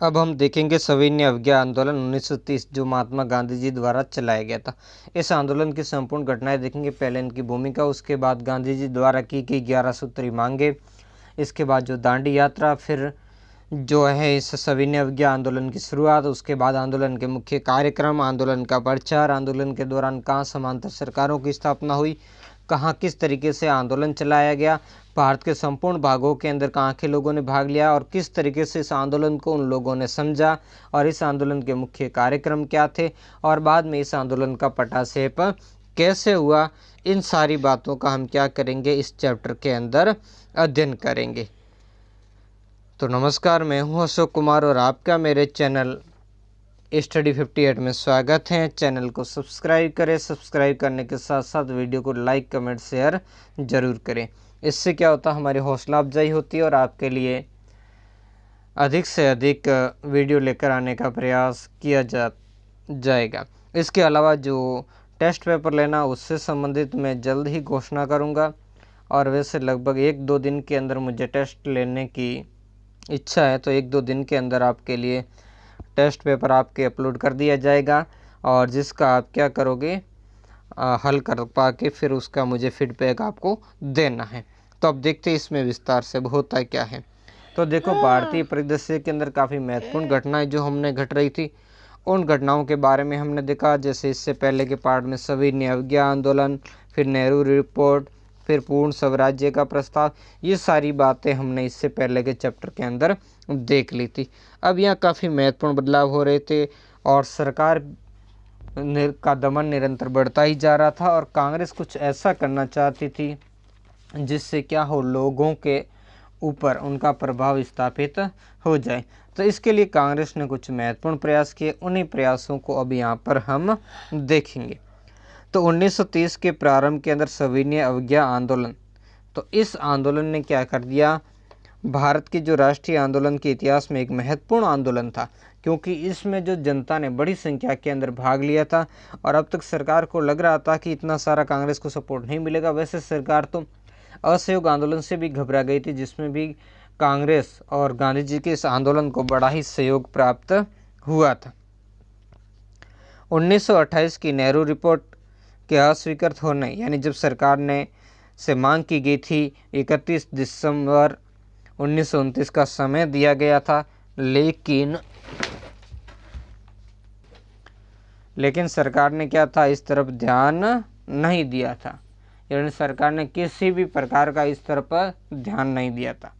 अब हम देखेंगे सविनय अवज्ञा आंदोलन 1930 जो महात्मा गांधी जी द्वारा चलाया गया था। इस आंदोलन की संपूर्ण घटनाएं देखेंगे। पहले इनकी भूमिका, उसके बाद गांधी जी द्वारा की गई 11 सूत्री मांगे, इसके बाद जो दांडी यात्रा, फिर जो है इस सविनय अवज्ञा आंदोलन की शुरुआत, उसके बाद आंदोलन के मुख्य कार्यक्रम, आंदोलन का प्रचार, आंदोलन के दौरान कहाँ समांतर सरकारों की स्थापना हुई, कहाँ किस तरीके से आंदोलन चलाया गया, भारत के संपूर्ण भागों के अंदर कहाँ के लोगों ने भाग लिया और किस तरीके से इस आंदोलन को उन लोगों ने समझा, और इस आंदोलन के मुख्य कार्यक्रम क्या थे, और बाद में इस आंदोलन का पटाक्षेप कैसे हुआ। इन सारी बातों का हम क्या करेंगे, इस चैप्टर के अंदर अध्ययन करेंगे। तो नमस्कार, मैं हूं अशोक कुमार और आपका मेरे चैनल स्टडी 58 में स्वागत है। चैनल को सब्सक्राइब करें, सब्सक्राइब करने के साथ साथ वीडियो को लाइक, कमेंट, शेयर ज़रूर करें। इससे क्या होता है, हमारी हौसला अफजाई होती है और आपके लिए अधिक से अधिक वीडियो लेकर आने का प्रयास किया जाएगा। इसके अलावा जो टेस्ट पेपर लेना, उससे संबंधित मैं जल्द ही घोषणा करूँगा, और वैसे लगभग 1-2 दिन के अंदर मुझे टेस्ट लेने की इच्छा है, तो 1-2 दिन के अंदर आपके लिए टेस्ट पेपर आपके अपलोड कर दिया जाएगा, और जिसका आप क्या करोगे, हल कर पा के फिर उसका मुझे फीडबैक आपको देना है। तो अब देखते हैं इसमें विस्तार से होता क्या है। तो देखो, भारतीय परिदृश्य के अंदर काफ़ी महत्वपूर्ण घटनाएं जो हमने घट रही थी, उन घटनाओं के बारे में हमने देखा। जैसे इससे पहले के पार्ट में सविनय अवज्ञा आंदोलन, फिर नेहरू रिपोर्ट, फिर पूर्ण स्वराज्य का प्रस्ताव, ये सारी बातें हमने इससे पहले के चैप्टर के अंदर देख ली थी। अब यहाँ काफ़ी महत्वपूर्ण बदलाव हो रहे थे और सरकार का दमन निरंतर बढ़ता ही जा रहा था, और कांग्रेस कुछ ऐसा करना चाहती थी जिससे क्या हो, लोगों के ऊपर उनका प्रभाव स्थापित हो जाए। तो इसके लिए कांग्रेस ने कुछ महत्वपूर्ण प्रयास किए। उन्हीं प्रयासों को अब यहाँ पर हम देखेंगे। तो 1930 के प्रारंभ के अंदर सविनय अवज्ञा आंदोलन, तो इस आंदोलन ने क्या कर दिया, भारत के जो राष्ट्रीय आंदोलन के इतिहास में एक महत्वपूर्ण आंदोलन था, क्योंकि इसमें जो जनता ने बड़ी संख्या के अंदर भाग लिया था, और अब तक सरकार को लग रहा था कि इतना सारा कांग्रेस को सपोर्ट नहीं मिलेगा। वैसे सरकार तो असहयोग आंदोलन से भी घबरा गई थी, जिसमें भी कांग्रेस और गांधी जी के इस आंदोलन को बड़ा ही सहयोग प्राप्त हुआ था। 1928 की नेहरू रिपोर्ट के अस्वीकृत होने, यानी जब सरकार ने से मांग की गई थी, 31 दिसंबर 1929 का समय दिया गया था, लेकिन सरकार ने क्या था, इस तरफ ध्यान नहीं दिया था, यानी सरकार ने किसी भी प्रकार का इस तरफ ध्यान नहीं दिया था।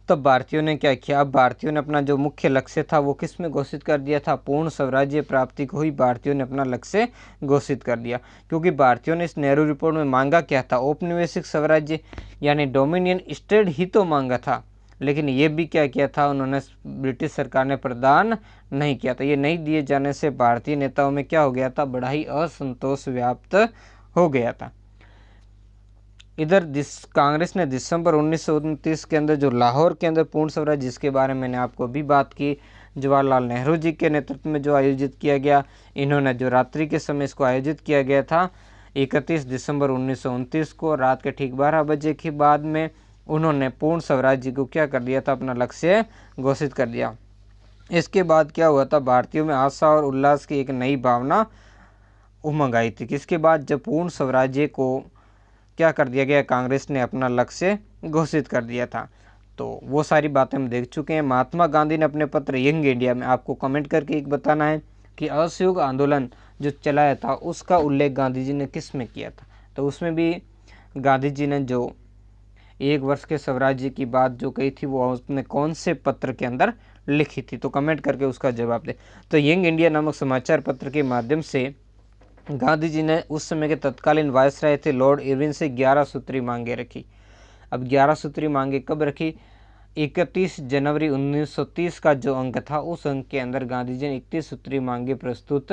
तब भारतीयों ने क्या किया, भारतीयों ने अपना जो मुख्य लक्ष्य था वो किस में घोषित कर दिया था, पूर्ण स्वराज्य प्राप्ति को ही भारतीयों ने अपना लक्ष्य घोषित कर दिया। क्योंकि भारतीयों ने इस नेहरू रिपोर्ट में मांगा क्या था, औपनिवेशिक स्वराज्य यानी डोमिनियन स्टेट ही तो मांगा था, लेकिन ये भी क्या किया था, उन्होंने ब्रिटिश सरकार ने प्रदान नहीं किया था। ये नहीं दिए जाने से भारतीय नेताओं में क्या हो गया था, बड़ा ही असंतोष व्याप्त हो गया था। इधर कांग्रेस ने दिसंबर 1929 के अंदर जो लाहौर के अंदर पूर्ण स्वराज, जिसके बारे में मैंने आपको भी बात की, जवाहरलाल नेहरू जी के नेतृत्व में जो आयोजित किया गया, इन्होंने जो रात्रि के समय इसको आयोजित किया गया था 31 दिसंबर 1929 को रात के ठीक 12 बजे के बाद में उन्होंने पूर्ण स्वराज्य को क्या कर दिया था, अपना लक्ष्य घोषित कर दिया। इसके बाद क्या हुआ था, भारतीयों में आशा और उल्लास की एक नई भावना उमंग आई थी। किसके बाद, जब पूर्ण स्वराज्य को क्या कर दिया गया, कांग्रेस ने अपना लक्ष्य घोषित कर दिया था। तो वो सारी बातें हम देख चुके हैं। महात्मा गांधी ने अपने पत्र यंग इंडिया में आपको कमेंट करके एक बताना है कि असहयोग आंदोलन जो चलाया था उसका उल्लेख गांधी जी ने किस में किया था। तो उसमें भी गांधी जी ने जो 1 वर्ष के स्वराज्य की बात जो कही थी, वो उसने कौन से पत्र के अंदर लिखी थी, तो कमेंट करके उसका जवाब दे। तो यंग इंडिया नामक समाचार पत्र के माध्यम से गांधी जी ने उस समय के तत्कालीन वायसराय थे लॉर्ड इरविन से 11 सूत्री मांगे रखी। अब 11 सूत्री मांगे कब रखी, 31 जनवरी 1930 का जो अंक था, उस अंक के अंदर गांधी जी ने 31 सूत्री मांगे प्रस्तुत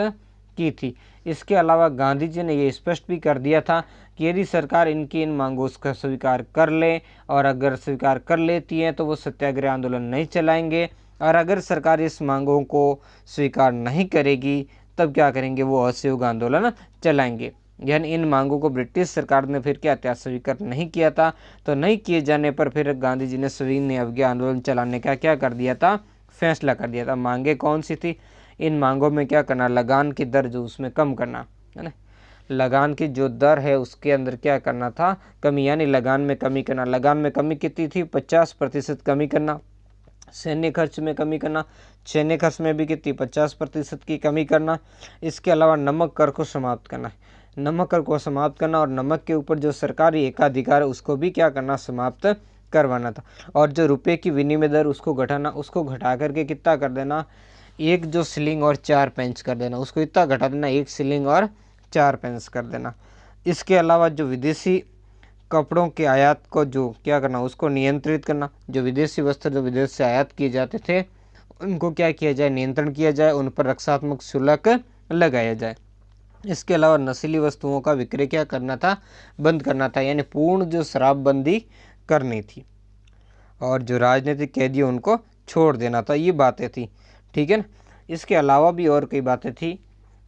की थी। इसके अलावा गांधी जी ने यह स्पष्ट भी कर दिया था कि यदि सरकार इनकी इन मांगों का स्वीकार कर ले, और अगर स्वीकार कर लेती है तो वो सत्याग्रह आंदोलन नहीं चलाएंगे, और अगर सरकार इस मांगों को स्वीकार नहीं करेगी तब क्या करेंगे, वो असहयोग आंदोलन चलाएंगे। यानी इन मांगों को ब्रिटिश सरकार ने फिर क्या था, स्वीकार नहीं किया था। तो नहीं किए जाने पर फिर गांधी जी ने सविनय अवज्ञा आंदोलन चलाने का क्या कर दिया था, फैसला कर दिया था। मांगे कौन सी थी, इन मांगों में क्या करना, लगान की दर जो उसमें कम करना है ना, लगान की जो दर है उसके अंदर क्या करना था, कमी, यानी लगान में कमी करना। लगान में कमी कितनी थी, 50% कमी करना। सैन्य खर्च में कमी करना, सैन्य खर्च में भी कितनी, 50% की कमी करना। इसके अलावा नमक कर को समाप्त करना, नमक कर को समाप्त करना, और नमक के ऊपर जो सरकारी एकाधिकार है उसको भी क्या करना, समाप्त करवाना था। और जो रुपए की विनिमय दर उसको घटाना, उसको घटा करके कितना कर देना, 1 जो शिलिंग और 4 पैंस कर देना, उसको इतना घटा देना, 1 शिलिंग और 4 पैंस कर देना। इसके अलावा जो विदेशी कपड़ों के आयात को जो क्या करना, उसको नियंत्रित करना। जो विदेशी वस्त्र जो विदेश से आयात किए जाते थे उनको क्या किया जाए, नियंत्रण किया जाए, उन पर रक्षात्मक शुल्क लगाया जाए। इसके अलावा नशीली वस्तुओं का विक्रय क्या करना था, बंद करना था, यानी पूर्ण जो शराबबंदी करनी थी। और जो राजनीतिक कैदी उनको छोड़ देना था, ये बातें थी, ठीक है ना। इसके अलावा भी और कई बातें थी,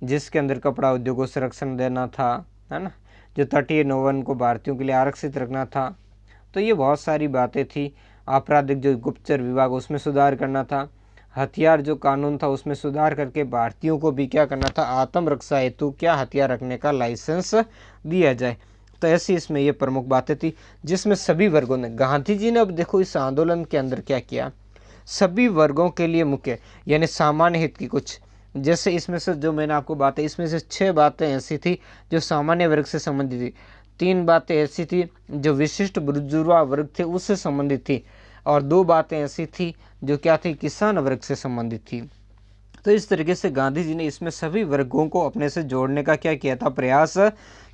जिसके अंदर कपड़ा उद्योग को संरक्षण देना था, है ना, जो तटीय नौवन को भारतीयों के लिए आरक्षित रखना था। तो ये बहुत सारी बातें थी। आपराधिक जो गुप्तचर विभाग उसमें सुधार करना था। हथियार जो कानून था उसमें सुधार करके भारतीयों को भी क्या करना था, आत्मरक्षा हेतु क्या हथियार रखने का लाइसेंस दिया जाए। तो ऐसी इसमें ये प्रमुख बातें थी, जिसमें सभी वर्गों ने, गांधी जी ने, अब देखो इस आंदोलन के अंदर क्या किया, सभी वर्गों के लिए मुख्य, यानी सामान्य हित की कुछ, जैसे इसमें से जो मैंने आपको बातें, इसमें से 6 बातें ऐसी थी जो सामान्य वर्ग से संबंधित थी, 3 बातें ऐसी थी जो विशिष्ट बुर्जुआ वर्ग थे उससे संबंधित थी, और 2 बातें ऐसी थी जो क्या थी, किसान वर्ग से संबंधित थी। तो इस तरीके से गांधी जी ने इसमें सभी वर्गों को अपने से जोड़ने का क्या किया था, प्रयास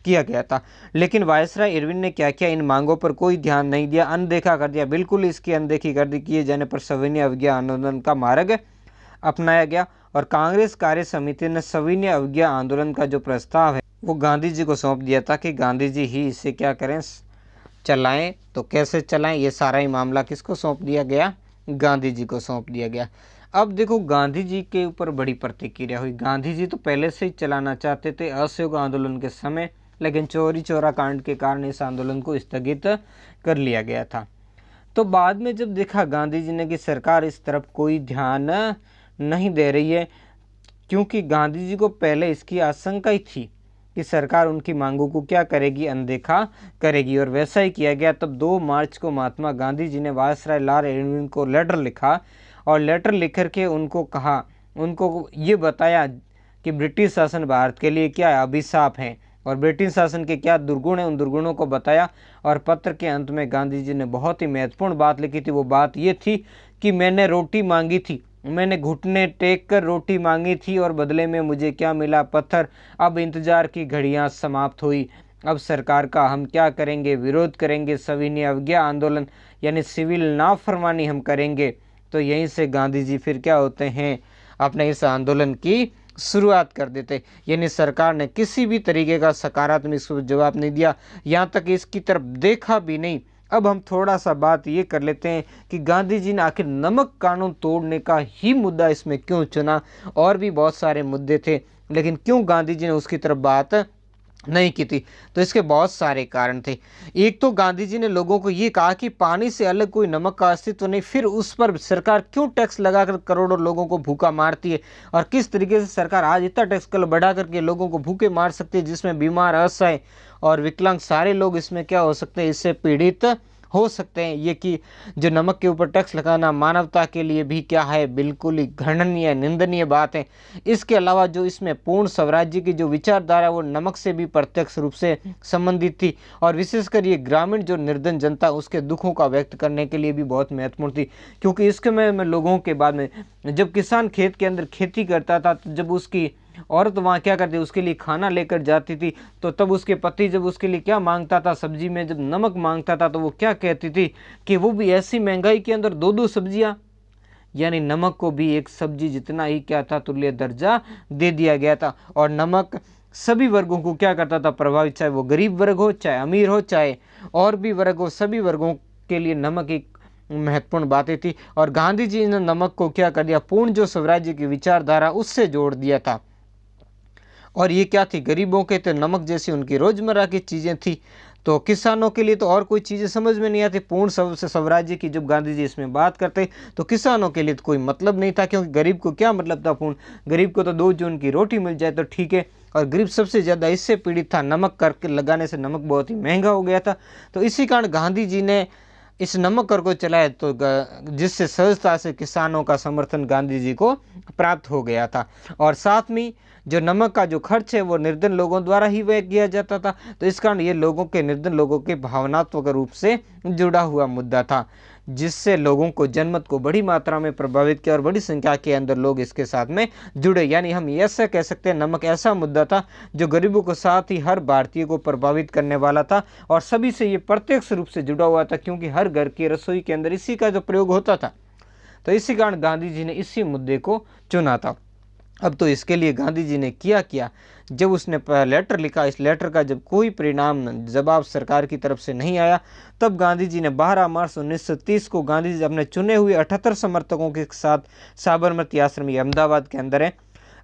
किया गया था। लेकिन वायसराय इरविन ने क्या किया, इन मांगों पर कोई ध्यान नहीं दिया, अनदेखा कर दिया, बिल्कुल इसकी अनदेखी कर दी। किए जाने पर सविनय अवज्ञा आंदोलन का मार्ग अपनाया गया, और कांग्रेस कार्य समिति ने सविनय अवज्ञा आंदोलन का जो प्रस्ताव है वो गांधी जी को सौंप दिया था कि गांधी जी ही इसे क्या करें, चलाएं। तो कैसे चलाएं, ये सारा ही मामला किसको सौंप दिया गया, गांधी जी को सौंप दिया गया। अब देखो गांधी जी के ऊपर बड़ी प्रतिक्रिया हुई। गांधी जी तो पहले से ही चलाना चाहते थे असहयोग आंदोलन के समय, लेकिन चौरी चौरा कांड के कारण इस आंदोलन को स्थगित कर लिया गया था। तो बाद में जब देखा गांधी जी ने कि सरकार इस तरफ कोई ध्यान नहीं दे रही है, क्योंकि गांधी जी को पहले इसकी आशंका ही थी कि सरकार उनकी मांगों को क्या करेगी, अनदेखा करेगी, और वैसा ही किया गया। तब 2 मार्च को महात्मा गांधी जी ने वायसराय लॉर्ड इरविन को लेटर लिखा, और लेटर लिख करके उनको कहा, उनको ये बताया कि ब्रिटिश शासन भारत के लिए क्या है, अभिशाप है, और ब्रिटिश शासन के क्या दुर्गुण हैं उन दुर्गुणों को बताया। और पत्र के अंत में गांधी जी ने बहुत ही महत्वपूर्ण बात लिखी थी। वो बात ये थी कि मैंने रोटी मांगी थी, मैंने घुटने टेक कर रोटी मांगी थी, और बदले में मुझे क्या मिला, पत्थर। अब इंतजार की घड़ियां समाप्त हुई, अब सरकार का हम क्या करेंगे, विरोध करेंगे, सविनय अवज्ञा आंदोलन यानी सिविल नाफरमानी हम करेंगे। तो यहीं से गांधी जी फिर क्या होते हैं, अपने इस आंदोलन की शुरुआत कर देते। यानी सरकार ने किसी भी तरीके का सकारात्मक जवाब नहीं दिया, यहाँ तक इसकी तरफ देखा भी नहीं। अब हम थोड़ा सा बात ये कर लेते हैं कि गांधी जी ने आखिर नमक कानून तोड़ने का ही मुद्दा इसमें क्यों चुना। और भी बहुत सारे मुद्दे थे, लेकिन क्यों गांधी जी ने उसकी तरफ बात नहीं की थी। तो इसके बहुत सारे कारण थे। एक तो गांधी जी ने लोगों को ये कहा कि पानी से अलग कोई नमक का अस्तित्व नहीं, फिर उस पर सरकार क्यों टैक्स लगाकर करोड़ों लोगों को भूखा मारती है, और किस तरीके से सरकार आज इतना टैक्स कल बढ़ा करके लोगों को भूखे मार सकती है, जिसमें बीमार, असहाय और विकलांग सारे लोग इसमें क्या हो सकते हैं, इससे पीड़ित हो सकते हैं। ये कि जो नमक के ऊपर टैक्स लगाना मानवता के लिए भी क्या है, बिल्कुल ही घृणनीय, निंदनीय बात है। इसके अलावा जो इसमें पूर्ण स्वराज्य की जो विचारधारा वो नमक से भी प्रत्यक्ष रूप से संबंधित थी, और विशेषकर ये ग्रामीण जो निर्धन जनता उसके दुखों का व्यक्त करने के लिए भी बहुत महत्वपूर्ण थी। क्योंकि इसके में लोगों के बाद में जब किसान खेत के अंदर खेती करता था, तो जब उसकी औरत वहाँ क्या करती, उसके लिए खाना लेकर जाती थी, तो तब उसके पति जब उसके लिए क्या मांगता था, सब्जी में जब नमक मांगता था, तो वो क्या कहती थी कि वो भी ऐसी महंगाई के अंदर 2-2 सब्जियां, यानी नमक को भी एक सब्जी जितना ही क्या था, तुल्य दर्जा दे दिया गया था। और नमक सभी वर्गों को क्या करता था, प्रभावित, चाहे वो गरीब वर्ग हो, चाहे अमीर हो, चाहे और भी वर्ग हो, सभी वर्गों के लिए नमक एक महत्वपूर्ण बातें थी। और गांधी जी ने नमक को क्या कर दिया, पूर्ण जो स्वराज्य की विचारधारा उससे जोड़ दिया था। और ये क्या थी, गरीबों के तो नमक जैसी उनकी रोजमर्रा की चीजें थी। तो किसानों के लिए तो और कोई चीजें समझ में नहीं आती। पूर्ण स्वराज्य की जब गांधी जी इसमें बात करते तो किसानों के लिए तो कोई मतलब नहीं था, क्योंकि गरीब को क्या मतलब था पूर्ण, गरीब को तो 2 जून की रोटी मिल जाए तो ठीक है। और गरीब सबसे ज्यादा इससे पीड़ित था, नमक करके लगाने से नमक बहुत ही महंगा हो गया था। तो इसी कारण गांधी जी ने इस नमक कर को चलाया, तो जिससे सहजता से किसानों का समर्थन गांधी जी को प्राप्त हो गया था। और साथ में जो नमक का जो खर्च है वो निर्धन लोगों द्वारा ही व्यय किया जाता था। तो इस कारण ये लोगों के, निर्धन लोगों के भावनात्मक रूप से जुड़ा हुआ मुद्दा था, जिससे लोगों को, जनमत को बड़ी मात्रा में प्रभावित किया और बड़ी संख्या के अंदर लोग इसके साथ में जुड़े। यानी हम ऐसा कह सकते हैं, नमक ऐसा मुद्दा था जो गरीबों के साथ ही हर भारतीय को प्रभावित करने वाला था और सभी से ये प्रत्यक्ष रूप से जुड़ा हुआ था, क्योंकि हर घर की रसोई के अंदर इसी का जो प्रयोग होता था। तो इसी कारण गांधी जी ने इसी मुद्दे को चुना था। अब तो इसके लिए गांधी जी ने किया, जब उसने लेटर लिखा, इस लेटर का जब कोई परिणाम जवाब सरकार की तरफ से नहीं आया, तब गांधी जी ने 12 मार्च 1930 को गांधी जी अपने चुने हुए 78 समर्थकों के साथ साबरमती आश्रम, ये अहमदाबाद के अंदर है,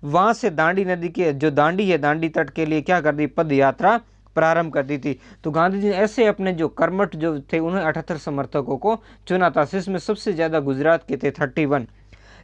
वहां से दांडी नदी के जो दांडी है, दांडी तट के लिए क्या कर दी, पद यात्रा प्रारंभ कर दी थी। तो गांधी जी ने ऐसे अपने जो कर्मठ जो थे उन्हें 78 समर्थकों को चुना था, जिसमें सबसे ज्यादा गुजरात के थे 31।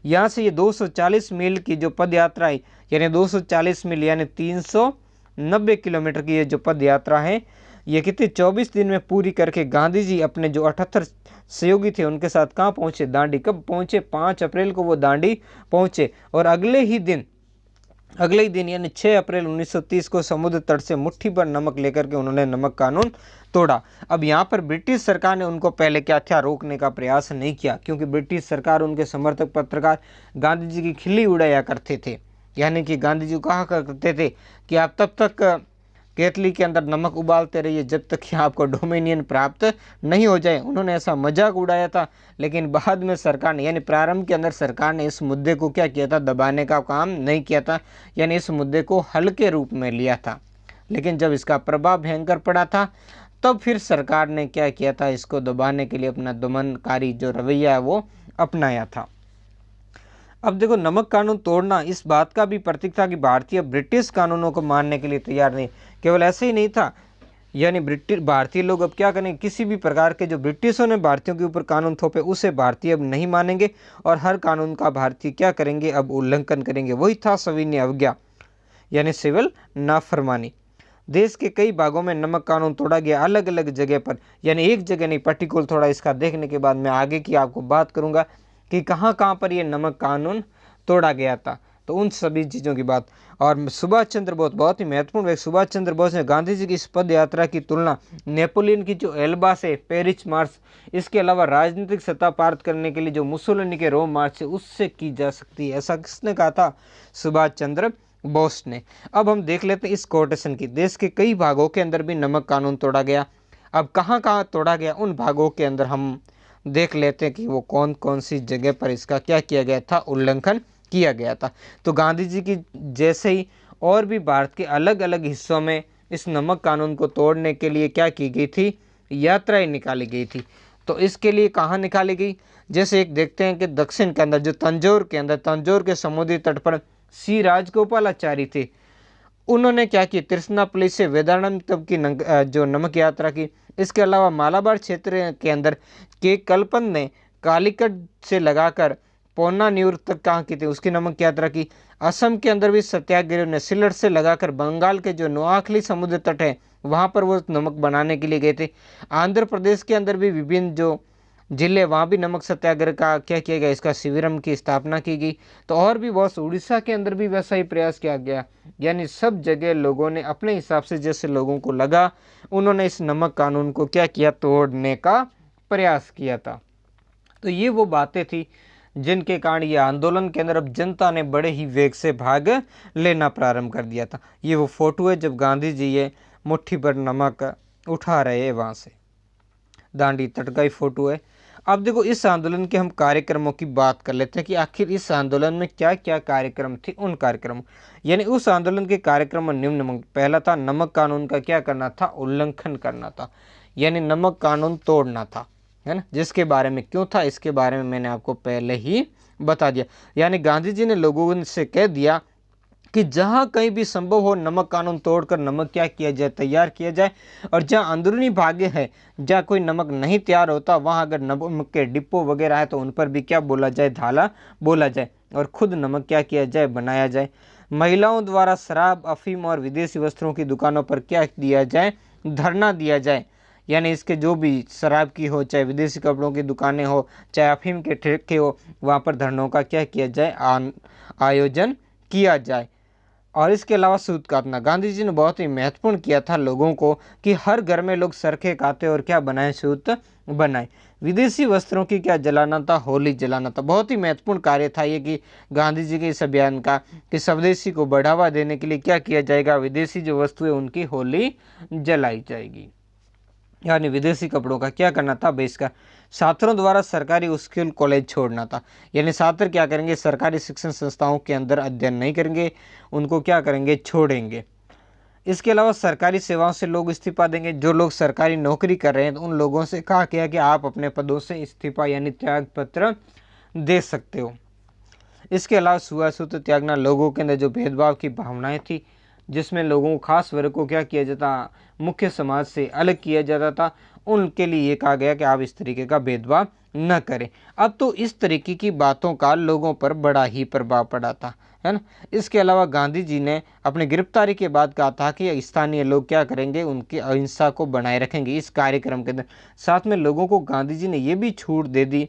यहाँ से ये 240 मील की जो पद यात्रा है, यानी 240 मील यानी 390 किलोमीटर की ये जो पद यात्रा है, ये कितने 24 दिन में पूरी करके गांधी जी अपने जो 78 सहयोगी थे उनके साथ कहाँ पहुंचे, दांडी। कब पहुंचे, 5 अप्रैल को वो दांडी पहुंचे। और अगले ही दिन यानी 6 अप्रैल 1930 को समुद्र तट से मुट्ठी भर नमक लेकर के उन्होंने नमक कानून तोड़ा। अब यहाँ पर ब्रिटिश सरकार ने उनको पहले क्या था, रोकने का प्रयास नहीं किया, क्योंकि ब्रिटिश सरकार, उनके समर्थक पत्रकार गांधी जी की खिल्ली उड़ाया करते थे। यानी कि गांधी जी को कहा करते थे कि आप तब तक केतली के अंदर नमक उबालते रहिए जब तक कि आपको डोमिनियन प्राप्त नहीं हो जाए। उन्होंने ऐसा मजाक उड़ाया था। लेकिन बाद में सरकार ने, यानी प्रारंभ के अंदर सरकार ने इस मुद्दे को क्या किया था, दबाने का काम नहीं किया था, यानी इस मुद्दे को हल्के रूप में लिया था। लेकिन जब इसका प्रभाव भयंकर पड़ा था, तब फिर सरकार ने क्या किया था, इसको दबाने के लिए अपना दमनकारी जो रवैया है वो अपनाया था। अब देखो, नमक कानून तोड़ना इस बात का भी प्रतीक था कि भारतीय ब्रिटिश कानूनों को मानने के लिए तैयार नहीं। केवल ऐसे ही नहीं था, यानी भारतीय लोग अब क्या करेंगे, किसी भी प्रकार के जो ब्रिटिशों ने भारतीयों के ऊपर कानून थोपे उसे भारतीय अब नहीं मानेंगे और हर कानून का भारतीय क्या करेंगे, अब उल्लंघन करेंगे। वही था सविनय अवज्ञा, यानी सिविल नाफरमानी। देश के कई भागों में नमक कानून तोड़ा गया, अलग अलग जगह पर, यानी एक जगह नहीं, पर्टिकुलर। थोड़ा इसका देखने के बाद मैं आगे की आपको बात करूंगा कि कहाँ कहाँ पर ये नमक कानून तोड़ा गया था, तो उन सभी चीज़ों की बात। और सुभाष चंद्र बोस, बहुत ही महत्वपूर्ण व्यक्ति, सुभाष चंद्र बोस ने गांधी जी की इस पद यात्रा की तुलना नेपोलियन की जो एल्बा से पेरिस मार्च, इसके अलावा राजनीतिक सत्ता प्राप्त करने के लिए जो मुसोलिनी के रोम मार्च से, उससे की जा सकती है। ऐसा किसने कहा था, सुभाष चंद्र बोस ने। अब हम देख लेते हैं इस कोटेशन की। देश के कई भागों के अंदर भी नमक कानून तोड़ा गया। अब कहाँ कहाँ तोड़ा गया, उन भागों के अंदर हम देख लेते हैं कि वो कौन कौन सी जगह पर इसका क्या किया गया था, उल्लंघन किया गया था। तो गांधी जी की जैसे ही और भी भारत के अलग अलग हिस्सों में इस नमक कानून को तोड़ने के लिए क्या की गई थी, यात्राएं निकाली गई थी। तो इसके लिए कहाँ निकाली गई, जैसे एक देखते हैं कि दक्षिण के अंदर जो तंजौर के समुद्री तट पर सी राजगोपालाचारी थे, उन्होंने क्या किया, तिरुचिरापल्ली से वेदांतम तक की जो नमक यात्रा की। इसके अलावा मालाबार क्षेत्र के अंदर के कल्पन ने कालीकट से लगाकर पोन्नान्यूर तक कहाँ की थी, उसकी नमक यात्रा की। असम के अंदर भी सत्याग्रह ने सिलट से लगाकर बंगाल के जो नोआखली समुद्र तट है वहाँ पर वो नमक बनाने के लिए गए थे। आंध्र प्रदेश के अंदर भी विभिन्न जो जिले, वहाँ भी नमक सत्याग्रह का क्या किया गया, इसका शिविरम की स्थापना की गई। तो और भी बहुत, उड़ीसा के अंदर भी वैसा ही प्रयास किया गया। यानी सब जगह लोगों ने अपने हिसाब से, जैसे लोगों को लगा, उन्होंने इस नमक कानून को क्या किया, तोड़ने का प्रयास किया था। तो ये वो बातें थी जिनके कारण ये आंदोलन के अंदर अब जनता ने बड़े ही वेग से भाग लेना प्रारंभ कर दिया था। ये वो फोटो है जब गांधी जी ये मुट्ठी भर नमक उठा रहे हैं, वहाँ से दांडी तट का ही फोटो है। अब देखो, इस आंदोलन के हम कार्यक्रमों की बात कर लेते हैं कि आखिर इस आंदोलन में क्या क्या कार्यक्रम थे। उन कार्यक्रमों, यानी उस आंदोलन के कार्यक्रम में निम्न, पहला था नमक कानून का क्या करना था, उल्लंघन करना था, यानी नमक कानून तोड़ना था, है ना। जिसके बारे में क्यों था, इसके बारे में मैंने आपको पहले ही बता दिया। यानी गांधी जी ने लोगों से कह दिया कि जहाँ कहीं भी संभव हो नमक कानून तोड़कर नमक क्या किया जाए, तैयार किया जाए। और जहाँ अंदरूनी भाग्य है, जहाँ कोई नमक नहीं तैयार होता, वहाँ अगर नमक के डिपो वगैरह है तो उन पर भी क्या बोला जाए, धाला बोला जाए, और खुद नमक क्या किया जाए, बनाया जाए। महिलाओं द्वारा शराब, अफीम और विदेशी वस्त्रों की दुकानों पर क्या दिया जाए, धरना दिया जाए। यानी इसके जो भी शराब की हो, चाहे विदेशी कपड़ों की दुकानें हो, चाहे अफीम के ठेके हो, वहाँ पर धरनों का क्या किया जाए, आयोजन किया जाए। और इसके अलावा सूत काटना, गांधी जी ने बहुत ही महत्वपूर्ण किया था लोगों को कि हर घर में लोग चरखे काते और क्या बनाए, सूत बनाए। विदेशी वस्त्रों की क्या जलाना था, होली जलाना था। बहुत ही महत्वपूर्ण कार्य था ये कि गांधी जी के इस अभियान का, कि स्वदेशी को बढ़ावा देने के लिए क्या किया जाएगा, विदेशी जो वस्तुएं उनकी होली जलाई जाएगी। यानी विदेशी कपड़ों का क्या करना था, बहिष्कार। छात्रों द्वारा सरकारी स्कूल कॉलेज छोड़ना था। यानी छात्र क्या करेंगे, सरकारी शिक्षण संस्थाओं के अंदर अध्ययन नहीं करेंगे, उनको क्या करेंगे, छोड़ेंगे। इसके अलावा सरकारी सेवाओं से लोग इस्तीफा देंगे। जो लोग सरकारी नौकरी कर रहे हैं तो उन लोगों से कहा गया कि आप अपने पदों से इस्तीफा यानी त्याग पत्र दे सकते हो। इसके अलावा छुआछूत त्यागना, लोगों के अंदर जो भेदभाव की भावनाएं थी, जिसमें लोगों को, खास वर्ग को क्या किया जाता, मुख्य समाज से अलग किया जाता था, उनके लिए ये कहा गया कि आप इस तरीके का भेदभाव न करें। अब तो इस तरीके की बातों का लोगों पर बड़ा ही प्रभाव पड़ा था, है ना। इसके अलावा गांधी जी ने अपनी गिरफ्तारी के बाद कहा था कि स्थानीय लोग क्या करेंगे, उनकी अहिंसा को बनाए रखेंगे इस कार्यक्रम के अंदर। साथ में लोगों को गांधी जी ने ये भी छूट दे दी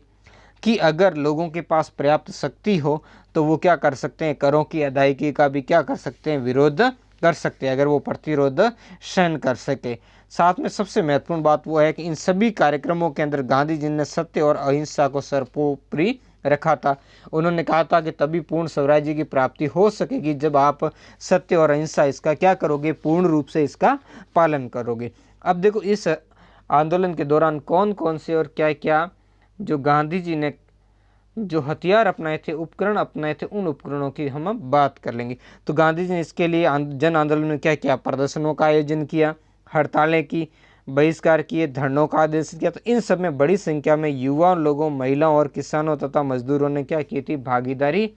कि अगर लोगों के पास पर्याप्त शक्ति हो तो वो क्या कर सकते हैं, करों की अदायगी का भी क्या कर सकते हैं, विरोध कर सकते हैं, अगर वो प्रतिरोध सहन कर सके। साथ में सबसे महत्वपूर्ण बात वो है कि इन सभी कार्यक्रमों के अंदर गांधी जी ने सत्य और अहिंसा को सर्वोपरि रखा था। उन्होंने कहा था कि तभी पूर्ण स्वराज्य की प्राप्ति हो सकेगी जब आप सत्य और अहिंसा इसका क्या करोगे, पूर्ण रूप से इसका पालन करोगे। अब देखो इस आंदोलन के दौरान कौन कौन से और क्या क्या जो गांधी जी ने जो हथियार अपनाए थे, उपकरण अपनाए थे, उन उपकरणों की हम अब बात कर लेंगे। तो गांधी जी ने इसके लिए जन आंदोलन में क्या किया, प्रदर्शनों का आयोजन किया, हड़तालें की, बहिष्कार किए, धरनों का आदेश किया। तो इन सब में बड़ी संख्या में युवा लोगों, महिलाओं और किसानों तथा मजदूरों ने क्या की थी, भागीदारी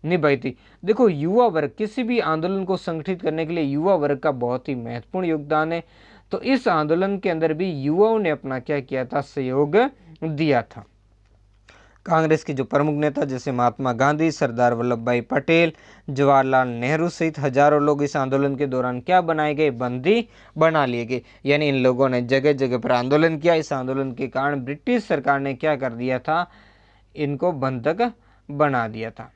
निभाई थी। देखो युवा वर्ग, किसी भी आंदोलन को संगठित करने के लिए युवा वर्ग का बहुत ही महत्वपूर्ण योगदान है। तो इस आंदोलन के अंदर भी युवाओं ने अपना क्या किया था, सहयोग दिया था। कांग्रेस के जो प्रमुख नेता जैसे महात्मा गांधी, सरदार वल्लभ भाई पटेल, जवाहरलाल नेहरू सहित हजारों लोग इस आंदोलन के दौरान क्या बनाए गए, बंदी बना लिए गए। यानी इन लोगों ने जगह जगह पर आंदोलन किया। इस आंदोलन के कारण ब्रिटिश सरकार ने क्या कर दिया था, इनको बंधक बना दिया था।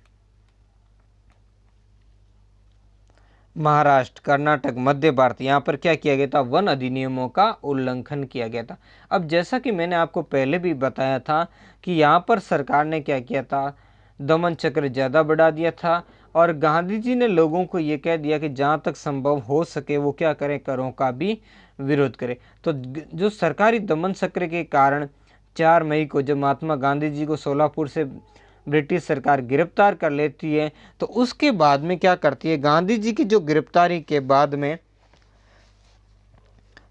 महाराष्ट्र, कर्नाटक, मध्य भारत, यहाँ पर क्या किया गया था, वन अधिनियमों का उल्लंघन किया गया था। अब जैसा कि मैंने आपको पहले भी बताया था कि यहाँ पर सरकार ने क्या किया था, दमन चक्र ज़्यादा बढ़ा दिया था। और गांधी जी ने लोगों को ये कह दिया कि जहाँ तक संभव हो सके वो क्या करें, करों का भी विरोध करें। तो जो सरकारी दमन चक्र के कारण 4 मई को जब महात्मा गांधी जी को सोलापुर से ब्रिटिश सरकार गिरफ्तार कर लेती है, तो उसके बाद में क्या करती है, गांधी जी की जो गिरफ्तारी के बाद में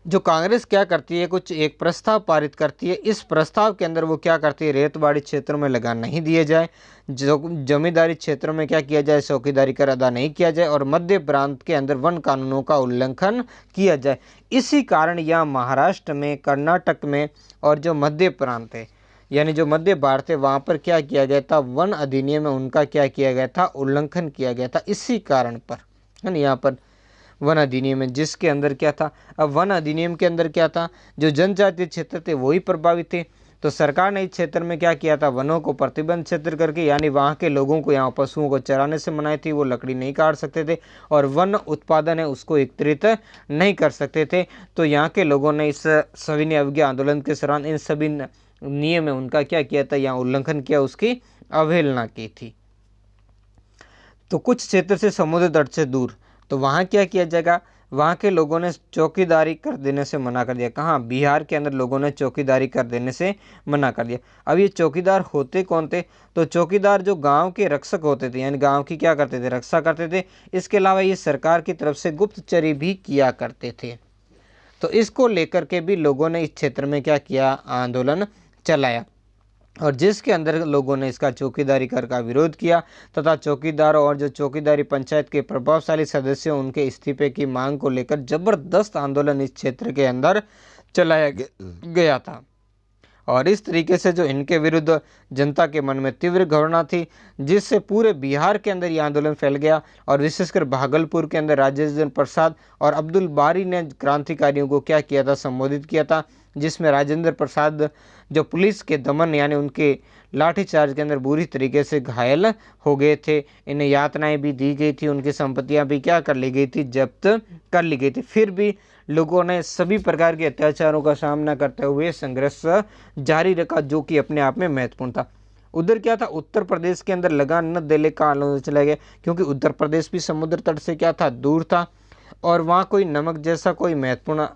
जो कांग्रेस क्या करती है, कुछ एक प्रस्ताव पारित करती है। इस प्रस्ताव के अंदर वो क्या करती है, रेतवाड़ी क्षेत्रों में लगान नहीं दिए जाए, जो जमींदारी क्षेत्रों में क्या किया जाए, चौकीदारी कर अदा नहीं किया जाए, और मध्य प्रांत के अंदर वन कानूनों का उल्लंघन किया जाए। इसी कारण यहाँ महाराष्ट्र में, कर्नाटक में और जो मध्य प्रांत है यानी जो मध्य भारत है, वहाँ पर क्या किया गया था, वन अधिनियम में उनका क्या किया गया था, उल्लंघन किया गया था। इसी कारण पर है ना, यहाँ पर वन अधिनियम है जिसके अंदर क्या था, अब वन अधिनियम के अंदर क्या था, जो जनजातीय क्षेत्र थे वही प्रभावित थे। तो सरकार ने इस क्षेत्र में क्या किया था, वनों को प्रतिबंध क्षेत्र करके, यानी वहाँ के लोगों को यहाँ पशुओं को चराने से मनाई थी, वो लकड़ी नहीं काट सकते थे, और वन उत्पादन है उसको एकत्रित नहीं कर सकते थे। तो यहाँ के लोगों ने इस सविनय अवज्ञा आंदोलन के दौरान इन सभी नियम है उनका क्या किया था, यहाँ उल्लंघन किया, उसकी अवहेलना की थी। तो कुछ क्षेत्र से समुद्र तट से दूर, तो वहाँ क्या किया जाएगा, वहाँ के लोगों ने चौकीदारी कर देने से मना कर दिया। कहाँ, बिहार के अंदर लोगों ने चौकीदारी कर देने से मना कर दिया। अब ये चौकीदार होते कौन थे, तो चौकीदार जो गांव के रक्षक होते थे, यानी गांव की क्या करते थे, रक्षा करते थे। इसके अलावा ये सरकार की तरफ से गुप्तचरी भी किया करते थे। तो इसको लेकर के भी लोगों ने इस क्षेत्र में क्या किया, आंदोलन चलाया। और जिसके अंदर लोगों ने इसका चौकीदारी कर का विरोध किया तथा चौकीदारों और जो चौकीदारी पंचायत के प्रभावशाली सदस्यों उनके इस्तीफे की मांग को लेकर जबरदस्त आंदोलन इस क्षेत्र के अंदर चलाया गया था। और इस तरीके से जो इनके विरुद्ध जनता के मन में तीव्र घृणा थी, जिससे पूरे बिहार के अंदर ये आंदोलन फैल गया। और विशेषकर भागलपुर के अंदर राजेंद्र प्रसाद और अब्दुल बारी ने क्रांतिकारियों को क्या किया था, संबोधित किया था, जिसमें राजेंद्र प्रसाद जो पुलिस के दमन यानी उनके लाठीचार्ज के अंदर बुरी तरीके से घायल हो गए थे। इन्हें यातनाएं भी दी गई थी, उनकी संपत्तियां भी क्या कर ली गई थी, जब्त कर ली गई थी। फिर भी लोगों ने सभी प्रकार के अत्याचारों का सामना करते हुए संघर्ष जारी रखा, जो कि अपने आप में महत्वपूर्ण था। उधर क्या था, उत्तर प्रदेश के अंदर लगान न देने का आंदोलन चला गया, क्योंकि उत्तर प्रदेश भी समुद्र तट से क्या था, दूर था, और वहाँ कोई नमक जैसा कोई महत्वपूर्ण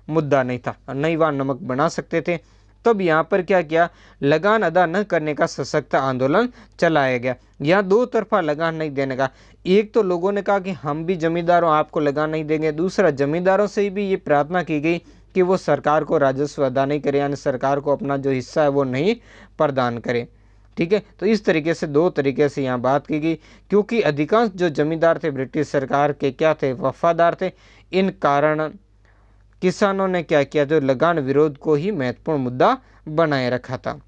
मुद्दा नहीं था, नहीं वहाँ नमक बना सकते थे। तब यहाँ पर क्या किया, लगान अदा न करने का सशक्त आंदोलन चलाया गया। यहाँ दो तरफा लगान नहीं देने का, एक तो लोगों ने कहा कि हम भी जमींदारों आपको लगान नहीं देंगे, दूसरा जमींदारों से भी ये प्रार्थना की गई कि वो सरकार को राजस्व अदा नहीं करे, यानी सरकार को अपना जो हिस्सा है वो नहीं प्रदान करे। ठीक है, तो इस तरीके से दो तरीके से यहाँ बात की गई, क्योंकि अधिकांश जो जमींदार थे ब्रिटिश सरकार के क्या थे, वफादार थे। इन कारण किसानों ने क्या किया, जो लगान विरोध को ही महत्वपूर्ण मुद्दा बनाए रखा था।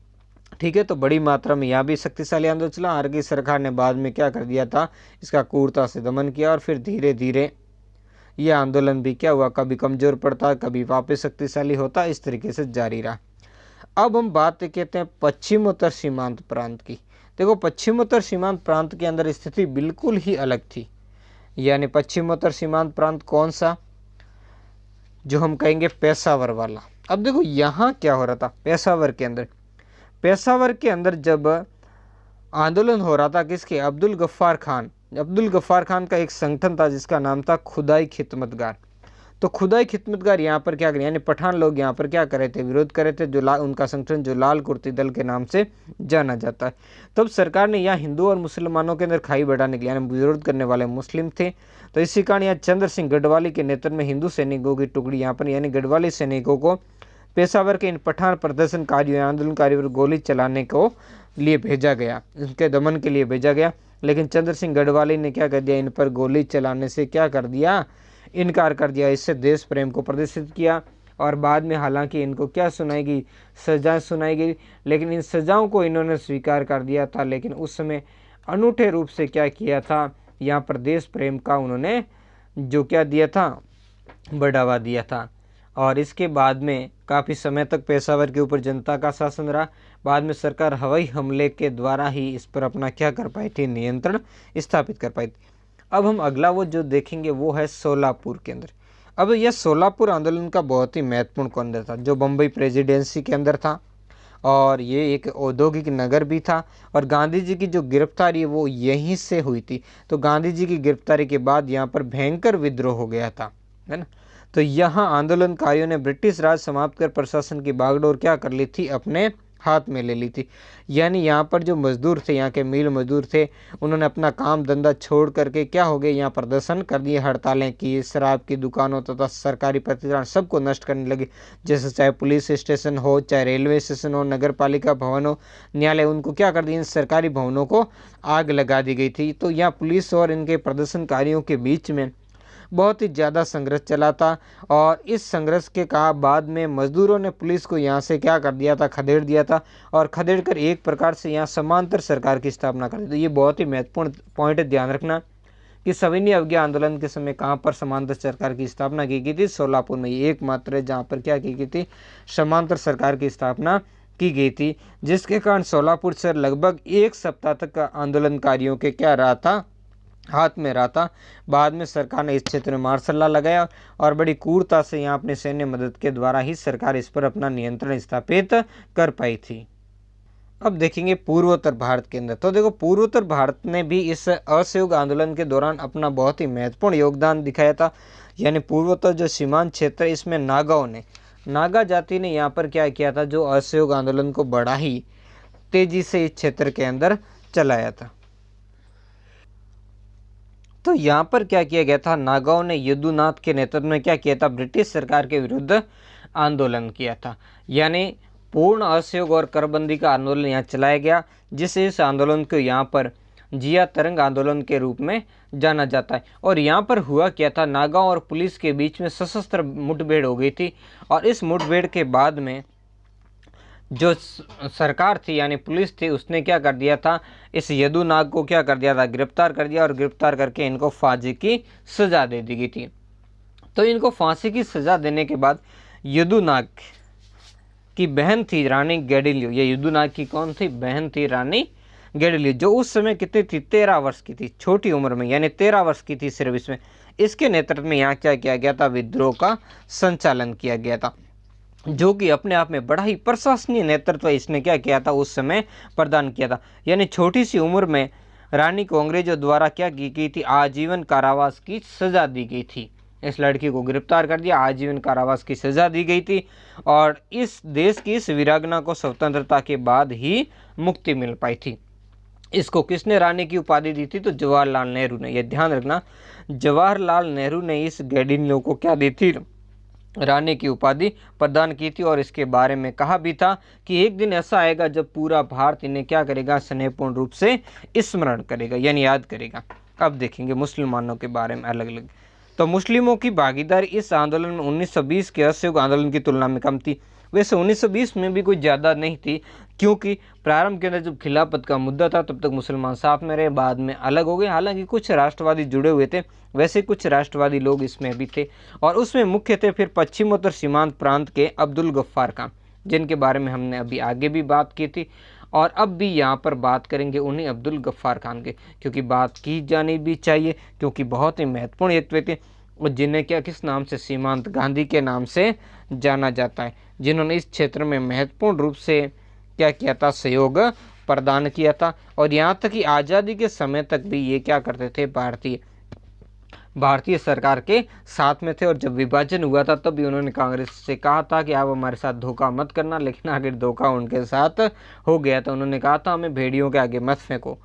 ठीक है, तो बड़ी मात्रा में यहाँ भी शक्तिशाली आंदोलन चला। आर की सरकार ने बाद में क्या कर दिया था, इसका क्रूरता से दमन किया, और फिर धीरे धीरे यह आंदोलन भी क्या हुआ, कभी कमजोर पड़ता, कभी वापस शक्तिशाली होता, इस तरीके से जारी रहा। अब हम बात कहते हैं पश्चिमोत्तर सीमांत प्रांत की। देखो, पश्चिमोत्तर सीमांत प्रांत के अंदर स्थिति बिल्कुल ही अलग थी। यानी पश्चिमोत्तर सीमांत प्रांत कौन सा, जो हम कहेंगे पेशावर वाला। अब देखो यहाँ क्या हो रहा था, पेशावर के अंदर जब आंदोलन हो रहा था, किसके, अब्दुल गफ्फार खान का एक संगठन था जिसका नाम था खुदाई खिदमतगार। तो खुदाई खिदमतगार यहाँ पर क्या करें, यानी पठान लोग यहाँ पर क्या कर रहे थे, विरोध कर रहे थे, जो उनका संगठन जो लाल कुर्ती दल के नाम से जाना जाता है। तब सरकार ने यहाँ हिंदू और मुसलमानों के अंदर खाई बढ़ाने के लिए, यानी विरोध करने वाले मुस्लिम थे, तो इसी कारण यहाँ चंद्र सिंह गढ़वाली के नेतृत्व में हिंदू सैनिकों की टुकड़ी यहाँ पर, यानी गढ़वाली सैनिकों को पेशावर के इन पठान प्रदर्शनकारियों आंदोलनकारियों पर गोली चलाने को लिए भेजा गया, इनके दमन के लिए भेजा गया। लेकिन चंद्र सिंह गढ़वाली ने क्या कर दिया, इन पर गोली चलाने से क्या कर दिया, इनकार कर दिया। इससे देश प्रेम को प्रदर्शित किया। और बाद में हालांकि इनको क्या सुनाई गई, सजाएं सुनाई गई, लेकिन इन सजाओं को इन्होंने स्वीकार कर दिया था। लेकिन उस समय अनूठे रूप से क्या किया था, यहाँ पर देश प्रेम का उन्होंने जो क्या दिया था, बढ़ावा दिया था। और इसके बाद में काफ़ी समय तक पेशावर के ऊपर जनता का शासन रहा। बाद में सरकार हवाई हमले के द्वारा ही इस पर अपना क्या कर पाई थी, नियंत्रण स्थापित कर पाई थी। अब हम अगला वो जो देखेंगे वो है सोलापुर के अंदर। अब यह सोलापुर आंदोलन का बहुत ही महत्वपूर्ण केंद्र था, जो बम्बई प्रेसिडेंसी के अंदर था, और ये एक औद्योगिक नगर भी था। और गांधी जी की जो गिरफ्तारी है वो यहीं से हुई थी। तो गांधी जी की गिरफ्तारी के बाद यहाँ पर भयंकर विद्रोह हो गया था, है ना। तो यहाँ आंदोलनकारियों ने ब्रिटिश राज समाप्त कर प्रशासन की बागडोर क्या कर ली थी, अपने हाथ में ले ली थी। यानी यहाँ पर जो मजदूर थे, यहाँ के मिल मजदूर थे, उन्होंने अपना काम धंधा छोड़ करके क्या हो गए, यहाँ प्रदर्शन कर दिए, हड़तालें की, शराब की दुकानों तथा सरकारी प्रतिष्ठान सबको नष्ट करने लगे। जैसे चाहे पुलिस स्टेशन हो, चाहे रेलवे स्टेशन हो, नगर पालिका भवन हो, न्यायालय, उनको क्या कर दिया, इन सरकारी भवनों को आग लगा दी गई थी। तो यहाँ पुलिस और इनके प्रदर्शनकारियों के बीच में बहुत ही ज़्यादा संघर्ष चला था। और इस संघर्ष के बाद में मजदूरों ने पुलिस को यहाँ से क्या कर दिया था, खदेड़ दिया था, और खदेड़ कर एक प्रकार से यहाँ समांतर सरकार की स्थापना कर दी। तो ये बहुत ही महत्वपूर्ण पॉइंट है, ध्यान रखना कि सविनय अवज्ञा आंदोलन के समय कहाँ पर समांतर सरकार की स्थापना की गई थी, सोलापुर में। ये एकमात्र है जहाँ पर क्या की गई थी, समांतर सरकार की स्थापना की गई थी, जिसके कारण सोलापुर शहर लगभग एक सप्ताह तक आंदोलनकारियों के क्या रहा था, हाथ में रहा था। बाद में सरकार ने इस क्षेत्र में मार्शल लॉ लगाया, और बड़ी क्रूरता से यहाँ अपने सैन्य मदद के द्वारा ही सरकार इस पर अपना नियंत्रण स्थापित कर पाई थी। अब देखेंगे पूर्वोत्तर भारत के अंदर। तो देखो, पूर्वोत्तर भारत ने भी इस असहयोग आंदोलन के दौरान अपना बहुत ही महत्वपूर्ण योगदान दिखाया था। यानी पूर्वोत्तर जो सीमांत क्षेत्र, इसमें नागा जाति ने यहाँ पर क्या किया था, जो असहयोग आंदोलन को बड़ा ही तेजी से इस क्षेत्र के अंदर चलाया था। तो यहाँ पर क्या किया गया था, नागाओं ने यदुनाथ के नेतृत्व में क्या किया था, ब्रिटिश सरकार के विरुद्ध आंदोलन किया था। यानी पूर्ण असहयोग और करबंदी का आंदोलन यहाँ चलाया गया, जिससे इस आंदोलन को यहाँ पर जिया तरंग आंदोलन के रूप में जाना जाता है। और यहाँ पर हुआ क्या था, नागाओं और पुलिस के बीच में सशस्त्र मुठभेड़ हो गई थी, और इस मुठभेड़ के बाद में जो सरकार थी यानी पुलिस थी, उसने क्या कर दिया था, इस यदुनाग को क्या कर दिया था, गिरफ्तार कर दिया, और गिरफ्तार करके इनको फांसी की सज़ा दे दी गई थी। तो इनको फांसी की सज़ा देने के बाद यदुनाग की बहन थी रानी गेडिलियो, ये यदुनाग की कौन थी, बहन थी रानी गेडिलियो, जो उस समय कितनी थी, 13 वर्ष की थी, छोटी उम्र में, यानी 13 वर्ष की थी सिर्फ इसमें। इसके नेतृत्व में यहाँ क्या किया गया था, विद्रोह का संचालन किया गया था, जो कि अपने आप में बड़ा ही प्रशंसनीय नेतृत्व इसने क्या किया था, उस समय प्रदान किया था। यानी छोटी सी उम्र में रानी को अंग्रेजों द्वारा क्या की गई थी, आजीवन कारावास की सजा दी गई थी। इस लड़की को गिरफ्तार कर दिया, आजीवन कारावास की सजा दी गई थी, और इस देश की इस वीरांगना को स्वतंत्रता के बाद ही मुक्ति मिल पाई थी। इसको किसने रानी की उपाधि दी थी, तो जवाहरलाल नेहरू ने। यह ध्यान रखना, जवाहरलाल नेहरू ने इस गेडिलियो को क्या दी थी, रानी की उपाधि प्रदान की थी। और इसके बारे में कहा भी था कि एक दिन ऐसा आएगा जब पूरा भारत इन्हें क्या करेगा, स्नेहपूर्ण रूप से स्मरण करेगा, यानी याद करेगा। अब देखेंगे मुसलमानों के बारे में अलग अलग। तो मुस्लिमों की भागीदारी इस आंदोलन में 1920 के असहयोग आंदोलन की तुलना में कम थी। वैसे 1920 में भी कोई ज़्यादा नहीं थी, क्योंकि प्रारंभ के अंदर जब खिलाफत का मुद्दा था तब तक मुसलमान साथ में रहे, बाद में अलग हो गए। हालांकि कुछ राष्ट्रवादी जुड़े हुए थे, वैसे कुछ राष्ट्रवादी लोग इसमें भी थे, और उसमें मुख्य थे फिर पश्चिमोत्तर सीमांत प्रांत के अब्दुल गफ्फार खान, जिनके बारे में हमने अभी आगे भी बात की थी, और अब भी यहाँ पर बात करेंगे उन्हीं अब्दुल गफ्फार खान के, क्योंकि बात की जानी भी चाहिए, क्योंकि बहुत ही महत्वपूर्ण व्यक्ति थे, और जिन्हें क्या किस नाम से, सीमांत गांधी के नाम से जाना जाता है, जिन्होंने इस क्षेत्र में महत्वपूर्ण रूप से क्या किया था, सहयोग प्रदान किया था। और यहाँ तक कि आज़ादी के समय तक भी ये क्या करते थे, भारतीय सरकार के साथ में थे। और जब विभाजन हुआ था तब भी उन्होंने कांग्रेस से कहा था कि आप हमारे साथ धोखा मत करना, लेकिन आखिर धोखा उनके साथ हो गया था। उन्होंने कहा था हमें भेड़ियों के आगे मत फेंको।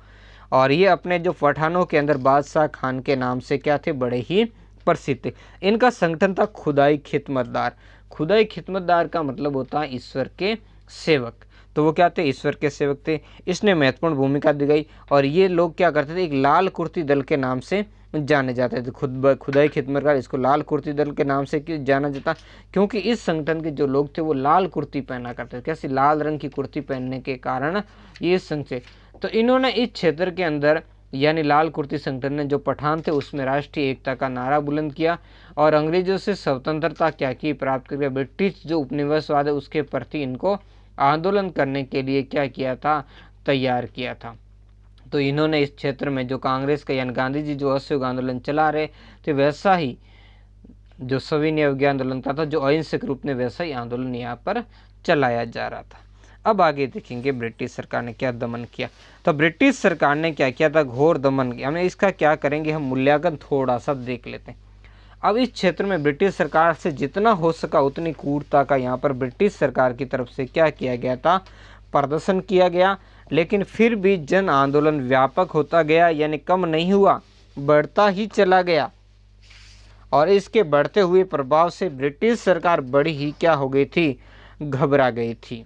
और ये अपने जो पठानों के अंदर बादशाह खान के नाम से क्या थे, बड़े ही प्रसिद्ध थे। इनका संगठन था खुदाई खिदमतदार। खुदाई खिदमतदार का मतलब होता है ईश्वर के सेवक, तो वो क्या थे, ईश्वर के सेवक थे। इसने महत्वपूर्ण भूमिका दिखाई, और ये लोग क्या करते थे, एक लाल कुर्ती दल के नाम से जाने जाते थे। खुदाई खिदमतगार, इसको लाल कुर्ती दल के नाम से क्यों जाना जाता, क्योंकि इस संगठन के जो लोग थे वो लाल कुर्ती पहना करते थे। कैसी, लाल रंग की कुर्ती पहनने के कारण ये संघ से, तो इन्होंने इस क्षेत्र के अंदर यानी लाल कुर्ती संगठन ने जो पठान थे उसमें राष्ट्रीय एकता का नारा बुलंद किया, और अंग्रेजों से स्वतंत्रता क्या की, प्राप्त करके ब्रिटिश जो उपनिवेशवाद है उसके प्रति इनको आंदोलन करने के लिए क्या किया था, तैयार किया था। तो इन्होंने इस क्षेत्र में जो कांग्रेस का यानी गांधी जी जो असहयोग आंदोलन चला रहे थे, वैसा ही जो सविनय अवज्ञा आंदोलन था, जो अहिंसक रूप में, वैसा ही आंदोलन यहाँ पर चलाया जा रहा था। अब आगे देखेंगे ब्रिटिश सरकार ने क्या दमन किया। तो ब्रिटिश सरकार ने क्या किया था, घोर दमन किया। हमें इसका क्या करेंगे, हम मूल्यांकन थोड़ा सा देख लेते हैं। अब इस क्षेत्र में ब्रिटिश सरकार से जितना हो सका उतनी क्रूरता का यहाँ पर ब्रिटिश सरकार की तरफ से क्या किया गया था, प्रदर्शन किया गया। लेकिन फिर भी जन आंदोलन व्यापक होता गया, यानी कम नहीं हुआ, बढ़ता ही चला गया। और इसके बढ़ते हुए प्रभाव से ब्रिटिश सरकार बड़ी ही क्या हो गई थी, घबरा गई थी।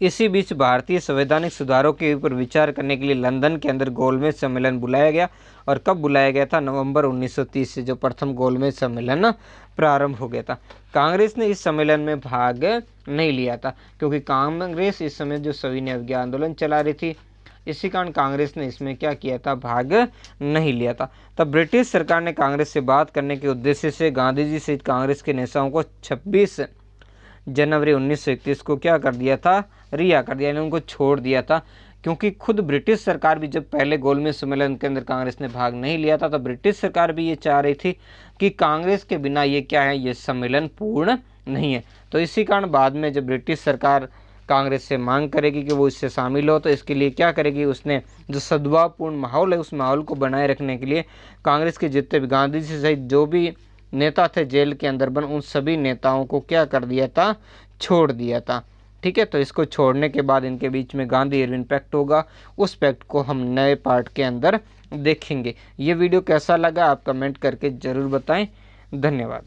इसी बीच भारतीय संवैधानिक सुधारों के ऊपर विचार करने के लिए लंदन के अंदर गोलमेज सम्मेलन बुलाया गया। और कब बुलाया गया था, नवंबर 1930 से जो प्रथम गोलमेज सम्मेलन प्रारंभ हो गया था। कांग्रेस ने इस सम्मेलन में भाग नहीं लिया था, क्योंकि कांग्रेस इस समय जो सविनय अवज्ञा आंदोलन चला रही थी, इसी कारण कांग्रेस ने इसमें क्या किया था, भाग नहीं लिया था। तब ब्रिटिश सरकार ने कांग्रेस से बात करने के उद्देश्य से गांधी जी सहित कांग्रेस के नेताओं को 26 जनवरी 1931 को क्या कर दिया था, रिहा कर दिया, यानी उनको छोड़ दिया था। क्योंकि खुद ब्रिटिश सरकार भी जब पहले गोलमेज सम्मेलन के अंदर कांग्रेस ने भाग नहीं लिया था, तो ब्रिटिश सरकार भी ये चाह रही थी कि कांग्रेस के बिना ये क्या है, ये सम्मेलन पूर्ण नहीं है। तो इसी कारण बाद में जब ब्रिटिश सरकार कांग्रेस से मांग करेगी कि वो इससे शामिल हो, तो इसके लिए क्या करेगी, उसने जो सद्भावपूर्ण माहौल है उस माहौल को बनाए रखने के लिए कांग्रेस के जितने भी गांधी जी सहित जो भी नेता थे जेल के अंदर बंद, उन सभी नेताओं को क्या कर दिया था, छोड़ दिया था। ठीक है, तो इसको छोड़ने के बाद इनके बीच में गांधी इरविन पैक्ट होगा। उस पैक्ट को हम नए पार्ट के अंदर देखेंगे। ये वीडियो कैसा लगा आप कमेंट करके ज़रूर बताएं। धन्यवाद।